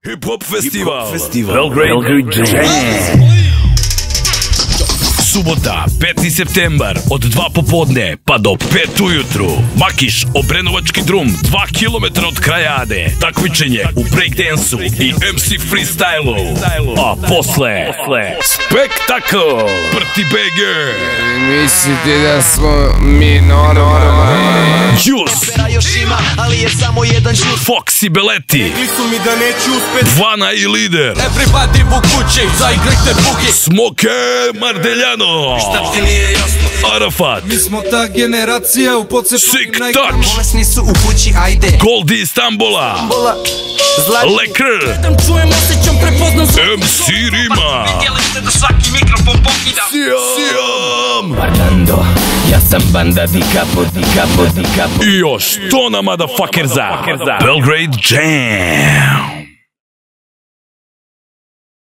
Hip-hop festival Belgrade Jam. Subota, 5. septembar, od 2 popodne pa do 5 ujutru. Makiš, Obrenovački drum, 2 km od kraja Ade. Takmičenje u breakdansu i MC freestylu. A posle spektakl Prti Bee Gee. Mislite da smo mi normalni? Jus Fox i Belleti, Bvana i Lider, Smoke, Mardeljano, Arafat, mi smo ta generacija u Sick Touch, Goldie Stambola, Lekr, MC Rima, Cyam, ja sam banda di capo. I još tona motherfuckerza. Belgrade Jam.